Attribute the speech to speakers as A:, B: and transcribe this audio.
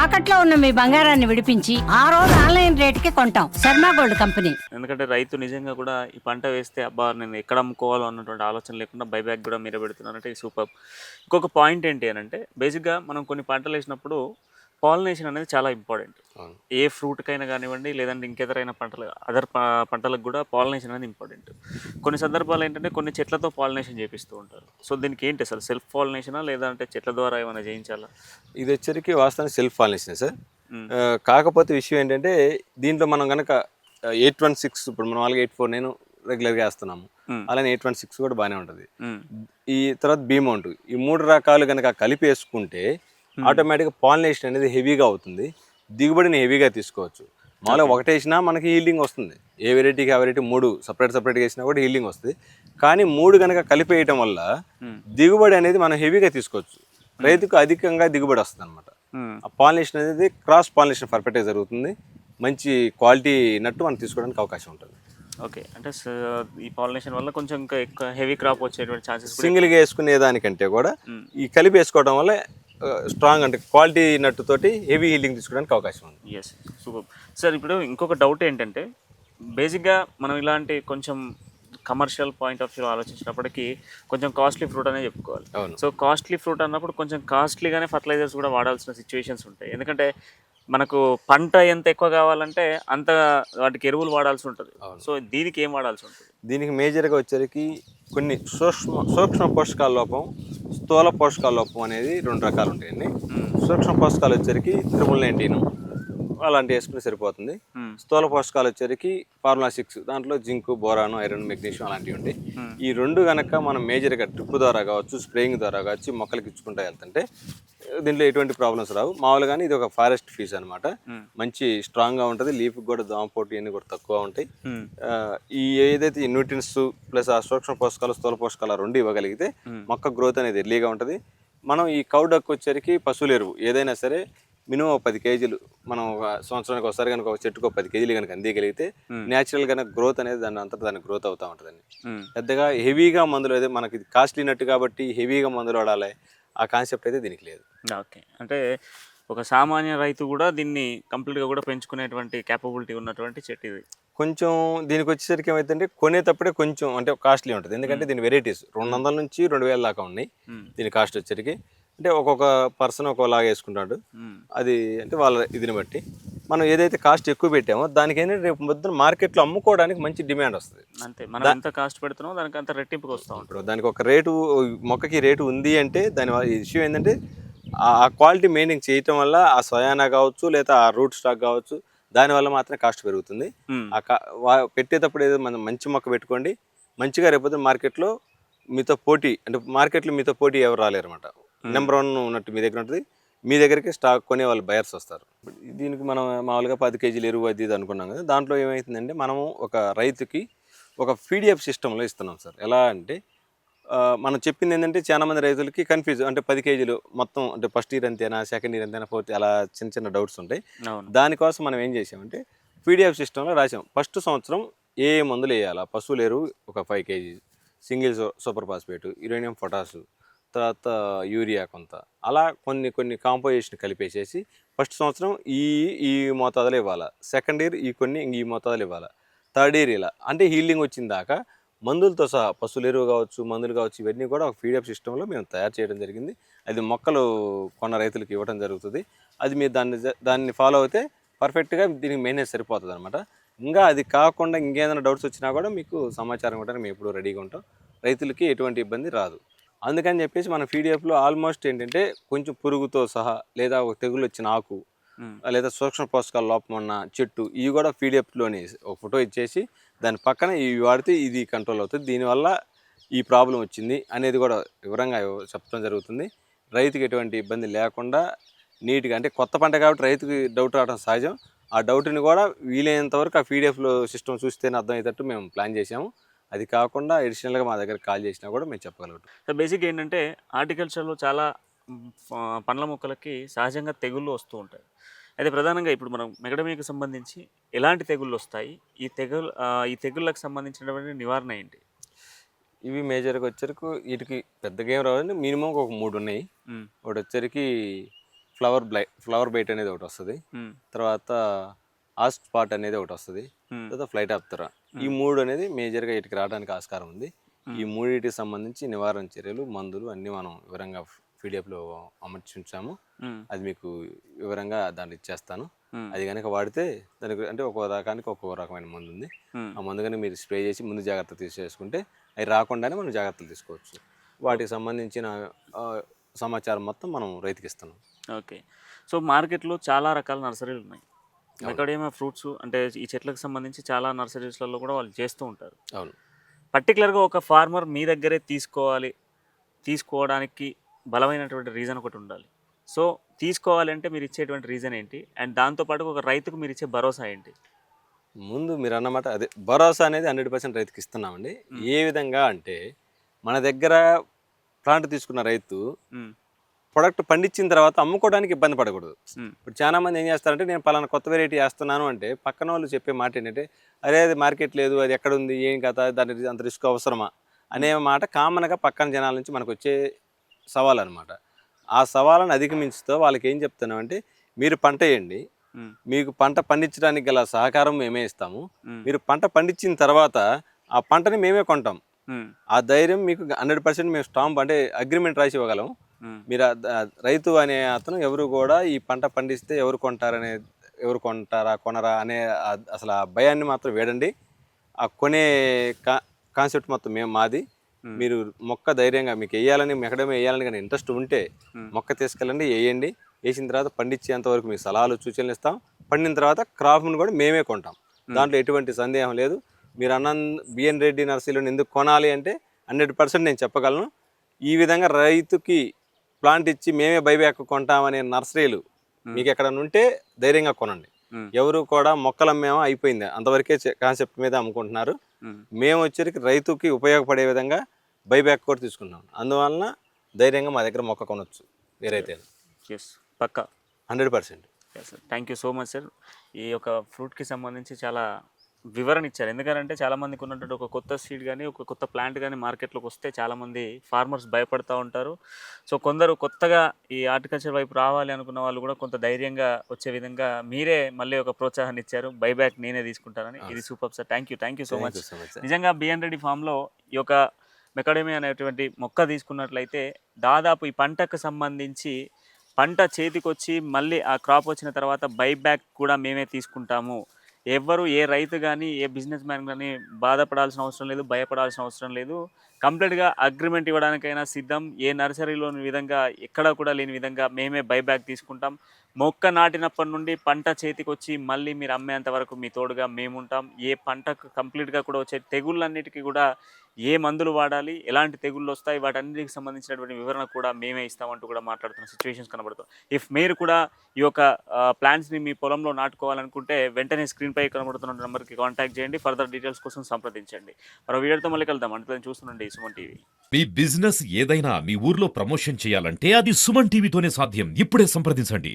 A: తాకట్లో ఉన్న మీ బంగారాన్ని విడిపించి ఆ రోజు ఆన్లైన్ రేటుకి కొంటాం. Sharma gold company.
B: ఎందుకంటే రైతు నిజంగా కూడా ఈ పంట వేస్తే అబ్బా నేను ఎక్కడ అమ్ముకోవాలో అన్నటువంటి ఆలోచన లేకుండా బైబ్యాక్ కూడా మీరే పెడుతున్నారంటే సూపర్. ఇంకొక పాయింట్ ఏంటి అని అంటే బేసిక్గా మనం కొన్ని పంటలు వేసినప్పుడు పాలినేషన్ అనేది చాలా ఇంపార్టెంట్. ఏ ఫ్రూట్కైనా కానివ్వండి, లేదంటే ఇంకెదరైన పంటలు పంటలకు కూడా పాలినేషన్ అనేది ఇంపార్టెంట్. కొన్ని సందర్భాలు ఏంటంటే కొన్ని చెట్లతో పాలినేషన్ చేపిస్తూ ఉంటారు. సో దీనికి ఏంటి అసలు సెల్ఫ్ పాలినేషనా లేదంటే చెట్ల ద్వారా ఏమైనా చేయించాలా?
C: ఇది వచ్చరికి వాస్తవానికి సెల్ఫ్ పాలినేషన్ సార్. కాకపోతే విషయం ఏంటంటే దీంట్లో మనం కనుక 816 ఇప్పుడు మనం వాళ్ళకి 849 రెగ్యులర్గా వేస్తున్నాము. అలానే 816 కూడా బాగానే ఉంటుంది. ఈ తర్వాత బీమౌంట్, ఈ 3 రకాలు కనుక కలిపి వేసుకుంటే ఆటోమేటిక్గా పాలినేషన్ అనేది హెవీగా అవుతుంది, దిగుబడిని హెవీగా తీసుకోవచ్చు. మామూలుగా ఒకటి వేసినా మనకి హీల్డింగ్ వస్తుంది. ఏ వెరైటీకి ఆ వెరైటీ 3 సపరేట్గా వేసినా కూడా హీల్డింగ్ వస్తుంది. కానీ 3 కనుక కలిపి వేయటం వల్ల దిగుబడి అనేది మనం హెవీగా తీసుకోవచ్చు. రైతుకు అధికంగా దిగుబడి వస్తుంది అనమాట. ఆ పాలినేషన్ అనేది క్రాస్ పాలినేషన్ పర్ఫెక్ట్గా జరుగుతుంది. మంచి క్వాలిటీ నట్టు మనం తీసుకోవడానికి అవకాశం ఉంటుంది.
B: ఓకే, అంటే ఈ పాలినేషన్ వల్ల కొంచెం ఇంకా ఎక్కువ హెవీ క్రాప్ వచ్చేటువంటి ఛాన్సెస్
C: సింగిల్గా వేసుకునే దానికంటే కూడా ఈ కలిపి వేసుకోవడం వల్ల స్ట్రాంగ్ అంటే క్వాలిటీ నట్టుతోటి హెవీ హీల్డింగ్ తీసుకోవడానికి అవకాశం ఉంది.
B: Yes, super sir. ఇప్పుడు ఇంకొక డౌట్ ఏంటంటే బేసిక్గా మనం ఇలాంటి కొంచెం కమర్షియల్ పాయింట్ ఆఫ్ వ్యూ ఆలోచించినప్పటికీ కొంచెం కాస్ట్లీ ఫ్రూట్ అనే చెప్పుకోవాలి. సో కాస్ట్లీ ఫ్రూట్ అన్నప్పుడు కొంచెం కాస్ట్లీగానే ఫర్టిలైజర్స్ కూడా వాడాల్సిన సిచ్యువేషన్స్ ఉంటాయి. ఎందుకంటే మనకు పంట ఎంత ఎక్కువ కావాలంటే అంత వాటికి ఎరువులు వాడాల్సి ఉంటుంది. సో దీనికి ఏం వాడాల్సి ఉంటుంది?
C: దీనికి మేజర్గా వచ్చరికి కొన్ని సూక్ష్మ పోషకాల లోపం, స్థూల పోషకాల లోపం అనేది 2 రకాలు ఉంటాయండి. సూక్ష్మ పోషకాలు వచ్చరికి 19 అలాంటివి వేసుకుని సరిపోతుంది. స్థూల పోషకాలు వచ్చరికి ఫార్ములా 6, దాంట్లో జింక్, బోరాను, ఐరన్, మెగ్నీషియం అలాంటివి ఉంటాయి. ఈ 2 కనుక మనం మేజర్గా డ్రిప్ ద్వారా కావచ్చు, స్ప్రేయింగ్ ద్వారా కావచ్చు మొక్కలకి ఇచ్చుకుంటూ వెళ్తుంటే దీంట్లో ఎటువంటి ప్రాబ్లమ్స్ రావు. మామూలుగానే ఇది ఒక ఫారెస్ట్ ఫీజ్ అనమాట. మంచి స్ట్రాంగ్గా ఉంటుంది. లీఫ్ కూడా దోమపోటు ఇవన్నీ కూడా తక్కువ ఉంటాయి. ఈ ఏదైతే ఈ న్యూట్రియన్స్ ప్లస్ ఆ సూక్ష్మ పోషకాలు, స్థూల పోషకాలు 2 ఇవ్వగలిగితే మొక్క గ్రోత్ అనేది ఎర్లీగా ఉంటుంది. మనం ఈ కౌ డక్ వచ్చరికి పశువుల ఎరువు ఏదైనా సరే మినిమం 10 కేజీలు మనం సంవత్సరానికి ఒకసారి కనుక ఒక చెట్టుకు 10 కేజీలు కనుక అందియగలిగితే న్యాచురల్ గా గ్రోత్ అనేది దాని గ్రోత్ అవుతూ ఉంటుందండి. పెద్దగా హెవీగా మందులు అయితే మనకి కాస్ట్లీ నట్టు కాబట్టి హెవీగా మందులు వాడాలి ఆ కాన్సెప్ట్ అయితే దీనికి లేదు.
B: ఓకే, అంటే ఒక సామాన్య రైతు కూడా దీన్ని కంప్లీట్గా కూడా పెంచుకునేటువంటి క్యాపబిలిటీ ఉన్నటువంటి చెట్టు ఇది.
C: కొంచెం దీనికి వచ్చేసరికి ఏమైతుందంటే కొనేటప్పుడే కొంచెం అంటే కాస్ట్లీ ఉంటుంది. ఎందుకంటే దీని వెరైటీస్ 200 నుంచి 2000 దాకా ఉన్నాయి. దీని కాస్ట్ వచ్చేసరికి అంటే ఒక్కొక్క పర్సన్ ఒక్కోలాగా వేసుకుంటాడు. అది అంటే వాళ్ళ ఇదిని బట్టి మనం ఏదైతే కాస్ట్ ఎక్కువ పెట్టామో దానికైనా రేపు పొద్దున మార్కెట్లో అమ్ముకోవడానికి మంచి డిమాండ్ వస్తుంది.
B: అంతే, మనం ఎంత కాస్ట్ పెడుతున్నామో దానికి అంత రెట్టింపుకి వస్తూ ఉంటారు.
C: దానికి ఒక రేటు, మొక్కకి రేటు ఉంది అంటే దాని ఇష్యూ ఏంటంటే ఆ క్వాలిటీ మెయింటైన్ చేయటం వల్ల ఆ సోయానా కావచ్చు లేదా ఆ రూట్ స్టాక్ కావచ్చు దానివల్ల మాత్రమే కాస్ట్ పెరుగుతుంది. పెట్టేటప్పుడు ఏదో మనం మంచి మొక్క పెట్టుకోండి, మంచిగా రేపు మార్కెట్లో మీతో పోటీ అంటే మార్కెట్లో మీతో పోటీ ఎవరు రాలేరు అనమాట. నెంబర్ 1 ఉన్నట్టు మీ దగ్గర ఉంటుంది. మీ దగ్గరికి స్టాక్ కొనే వాళ్ళు బయర్స్ వస్తారు. దీనికి మనం మామూలుగా 10 కేజీలు ఎరువు అది ఇది అనుకున్నాం కదా. దాంట్లో ఏమవుతుందంటే మనము ఒక రైతుకి ఒక పీడిఎఫ్ సిస్టంలో ఇస్తున్నాం సార్. ఎలా అంటే మనం చెప్పింది ఏంటంటే చాలా మంది రైతులకి కన్ఫ్యూజ్ అంటే 10 కేజీలు మొత్తం అంటే ఫస్ట్ ఇయర్ అంతేనా, సెకండ్ ఇయర్ అంతేనా, ఫోర్త్ అలా చిన్న డౌట్స్ ఉంటాయి. దానికోసం మనం ఏం చేసామంటే పీడిఎఫ్ సిస్టంలో రాసాం. ఫస్ట్ సంవత్సరం ఏ మందులు వేయాలా, పశువుల ఎరువు ఒక 5 KG, single super phosphate, uranium, potash, తర్వాత యూరియా కొంత, అలా కొన్ని కాంపోజిషన్ కలిపేసేసి ఫస్ట్ సంవత్సరం ఈ మోతాదులు ఇవ్వాలి, సెకండ్ ఇయర్ ఈ మోతాదులు ఇవ్వాలి, థర్డ్ ఇయర్ ఇలా అంటే హీల్డింగ్ వచ్చిన దాకా మందులతో సహా పశువుల ఎరువు కావచ్చు, మందులు కావచ్చు, ఇవన్నీ కూడా ఒక పీడిఎఫ్ సిస్టంలో మేము తయారు చేయడం జరిగింది. అది మొక్కలు కొన్న రైతులకు ఇవ్వడం జరుగుతుంది. అది మీరు దాన్ని ఫాలో అయితే పర్ఫెక్ట్గా దీనికి మెయింటెనెన్స్ సరిపోతుంది అనమాట. ఇంకా అది కాకుండా ఇంకేదైనా డౌట్స్ వచ్చినా కూడా మీకు సమాచారం ఇవ్వడానికి మేము ఎప్పుడు రెడీగా ఉంటాం. రైతులకి ఎటువంటి ఇబ్బంది రాదు. అందుకని చెప్పేసి మన పీడిఎఫ్లో ఆల్మోస్ట్ ఏంటంటే కొంచెం పురుగుతో సహా లేదా ఒక తెగులు వచ్చిన ఆకు లేదా సూక్ష్మ పోషకాల లోపం ఉన్న చెట్టు ఇవి కూడా పీడిఎఫ్లోని ఒక ఫోటో ఇచ్చేసి దాని పక్కన ఇవి వాడితే ఇది కంట్రోల్ అవుతుంది, దీనివల్ల ఈ ప్రాబ్లం వచ్చింది అనేది కూడా వివరంగా చెప్పడం జరుగుతుంది. రైతుకి ఎటువంటి ఇబ్బంది లేకుండా నీట్గా అంటే కొత్త పంట కాబట్టి రైతుకి డౌట్ రావడం సహజం. ఆ డౌట్ని కూడా వీలైనంత వరకు ఆ పీడిఎఫ్లో సిస్టమ్ చూస్తేనే అర్థమయ్యేటట్టు మేము ప్లాన్ చేసాము. అది కాకుండా అడిషనల్గా మా దగ్గర కాల్ చేసినా కూడా మేము చెప్పగలుగుతాం.
B: సో బేసిక్ ఏంటంటే హార్టికల్చర్లో చాలా పండ్ల మొక్కలకి సహజంగా తెగుళ్ళు వస్తూ ఉంటాయి. అయితే ప్రధానంగా ఇప్పుడు మనం మెగడమీకి సంబంధించి ఎలాంటి తెగుళ్ళు వస్తాయి, ఈ తెగుళ్ళకు సంబంధించినటువంటి నివారణ ఏంటి?
C: ఇవి మేజర్గా వచ్చరికి వీటికి పెద్దగా ఏం రావండి. మినిమం ఒక 3 ఉన్నాయి. ఒకటి వచ్చరికి ఫ్లవర్ బైట్ అనేది ఒకటి వస్తుంది, తర్వాత ఆస్ట్ స్పాట్ అనేది ఒకటి వస్తుంది, తర్వాత ఫ్లైట్ ఆప్తరా. ఈ 3 అనేది మేజర్గా వీటికి రావడానికి ఆస్కారం ఉంది. ఈ 3టికి సంబంధించి నివారణ చర్యలు, మందులు అన్నీ మనం వివరంగా పీడిఎఫ్లో అమర్చి ఉంచాము. అది మీకు వివరంగా దాన్ని ఇచ్చేస్తాను. అది కనుక వాడితే దానికి అంటే ఒక్కో రకానికి ఒక్కొక్క రకమైన మందు ఉంది. ఆ మందు కనుక మీరు స్ప్రే చేసి ముందు జాగ్రత్త తీసేసుకుంటే అవి రాకుండానే మనం జాగ్రత్తలు తీసుకోవచ్చు. వాటికి సంబంధించిన సమాచారం మొత్తం మనం రైతుకి ఇస్తున్నాం.
B: ఓకే. సో మార్కెట్లో చాలా రకాల నర్సరీలు ఉన్నాయి. మెకాడేమియా ఫ్రూట్స్ అంటే ఈ చెట్లకు సంబంధించి చాలా నర్సరీస్లలో కూడా వాళ్ళు చేస్తూ ఉంటారు.
C: అవును.
B: పర్టికులర్గా ఒక ఫార్మర్ మీ దగ్గరే తీసుకోవడానికి బలమైనటువంటి రీజన్ ఒకటి ఉండాలి. సో తీసుకోవాలంటే మీరు ఇచ్చేటువంటి రీజన్ ఏంటి, అండ్ దాంతోపాటు ఒక రైతుకు మీరు ఇచ్చే భరోసా ఏంటి?
C: ముందు మీరు అన్నమాట అదే భరోసా అనేది 100% రైతుకి ఇస్తున్నామండి. ఏ విధంగా అంటే మన దగ్గర ప్లాంట్ తీసుకున్న రైతు ప్రొడక్ట్ పండించిన తర్వాత అమ్ముకోవడానికి ఇబ్బంది పడకూడదు. ఇప్పుడు చాలా మంది ఏం చేస్తారంటే నేను పలానా కొత్త వెరైటీ వేస్తున్నాను అంటే పక్కన వాళ్ళు చెప్పే మాట ఏంటంటే అరే అది మార్కెట్ లేదు, అది ఎక్కడ ఉంది, ఏం కదా, దానికి అంత రిస్క్ అవసరమా అనే మాట కామన్గా పక్కన జనాల నుంచి మనకు వచ్చే సవాల్ అనమాట. ఆ సవాళ్ళను అధిగమించుతూ వాళ్ళకి ఏం చెప్తున్నామంటే మీరు పంట వేయండి, మీకు పంట పండించడానికి గల సహకారం మేమే ఇస్తాము, మీరు పంట పండించిన తర్వాత ఆ పంటని మేమే కొంటాం, ఆ ధైర్యం మీకు 100% మేము స్టాంప్ అంటే అగ్రిమెంట్ రాసి ఇవ్వగలం. మీరు రైతు అనే అతను ఎవరు కూడా ఈ పంట పండిస్తే ఎవరు కొంటారా కొనరా అనే అసలు ఆ భయాన్ని మాత్రం వేడండి. ఆ కొనే కాన్సెప్ట్ మొత్తం మాది. మీరు మొక్క ధైర్యంగా మీకు వేయాలని ఎక్కడేమో వేయాలని కానీ ఇంట్రెస్ట్ ఉంటే మొక్క తీసుకెళ్ళండి, వేయండి. వేసిన తర్వాత పండించేంత వరకు మీకు సలహాలు సూచనలు ఇస్తాం. పండిన తర్వాత క్రాప్ను కూడా మేమే కొంటాం, దాంట్లో ఎటువంటి సందేహం లేదు. మీరు బిఎన్ రెడ్డి నర్సరీలను ఎందుకు కొనాలి అంటే 100% నేను చెప్పగలను. ఈ విధంగా రైతుకి ప్లాంట్ ఇచ్చి మేమే బైబ్యాక్ కొంటామనే నర్సరీలు మీకు ఎక్కడన్నా ఉంటే ధైర్యంగా కొనండి. ఎవరు కూడా మొక్కలు అమ్మేమో అయిపోయింది అంతవరకే కాన్సెప్ట్ మీద అమ్ముకుంటున్నారు. మేము వచ్చేసరికి రైతుకి ఉపయోగపడే విధంగా బైబ్యాక్ కూడా తీసుకున్నాం. అందువలన ధైర్యంగా మా దగ్గర మొక్క కొనవచ్చు వేరైతే.
B: ఎస్, పక్కా
C: 100%.
B: Thank you so much sir. ఈ యొక్క ఫ్రూట్కి సంబంధించి చాలా వివరణ ఇచ్చారు. ఎందుకంటే చాలామందికి ఉన్నటువంటి ఒక కొత్త సీడ్ కానీ ఒక కొత్త ప్లాంట్ కానీ మార్కెట్లోకి వస్తే చాలామంది ఫార్మర్స్ భయపడుతూ ఉంటారు. సో కొందరు కొత్తగా ఈ హార్టికల్చర్ వైపు రావాలి అనుకున్న వాళ్ళు కూడా కొంత ధైర్యంగా వచ్చే విధంగా మీరే మళ్ళీ ఒక ప్రోత్సాహాన్ని ఇచ్చారు. బైబ్యాక్ నేనే తీసుకుంటానని. ఇది super sir. Thank you so much. నిజంగా బిఎన్ రెడ్డి ఫామ్లో ఈ యొక్క మెకాడేమియా అనేటువంటి మొక్క తీసుకున్నట్లయితే దాదాపు ఈ పంటకు సంబంధించి పంట చేతికొచ్చి మళ్ళీ ఆ క్రాప్ వచ్చిన తర్వాత బైబ్యాక్ కూడా మేమే తీసుకుంటాము. ఎవరు ఏ రైతు కానీ ఏ బిజినెస్ మ్యాన్ కానీ బాధపడాల్సిన అవసరం లేదు, భయపడాల్సిన అవసరం లేదు. కంప్లీట్గా అగ్రిమెంట్ ఇవ్వడానికైనా సిద్ధం. ఏ నర్సరీలోని విధంగా ఎక్కడా కూడా లేని విధంగా మేమే బైబ్యాక్ తీసుకుంటాం. మొక్క నాటినప్పటి నుండి పంట చేతికి వచ్చి మళ్ళీ మీరు అమ్మేంత వరకు మీ తోడుగా మేముంటాం. ఏ పంటకు కంప్లీట్గా కూడా వచ్చే తెగుళ్ళన్నిటికీ కూడా ఏ మందులు వాడాలి, ఎలాంటి తెగుళ్ళు వస్తాయి, వాటన్నిటికి సంబంధించినటువంటి వివరణ కూడా మేమే ఇస్తామంటూ కూడా మాట్లాడుతున్న సిచ్యువేషన్స్ కనబడుతాం. ఇఫ్ మీరు కూడా ఈ యొక్క ప్లాంట్స్ని మీ పొలంలో నాటుకోవాలనుకుంటే వెంటనే స్క్రీన్పై కనబడుతున్న నెంబర్కి కాంటాక్ట్ చేయండి. ఫర్దర్ డీటెయిల్స్ కోసం సంప్రదించండి. మరో వీడియోతో మళ్ళీ కలుద్దాం. అంటే చూస్తుండండి సుమన్ టీవీ.
D: మీ బిజినెస్ ఏదైనా మీ ఊర్లో ప్రమోషన్ చేయాలంటే అది సుమన్ టీవీతోనే సాధ్యం. ఇప్పుడే సంప్రదించండి.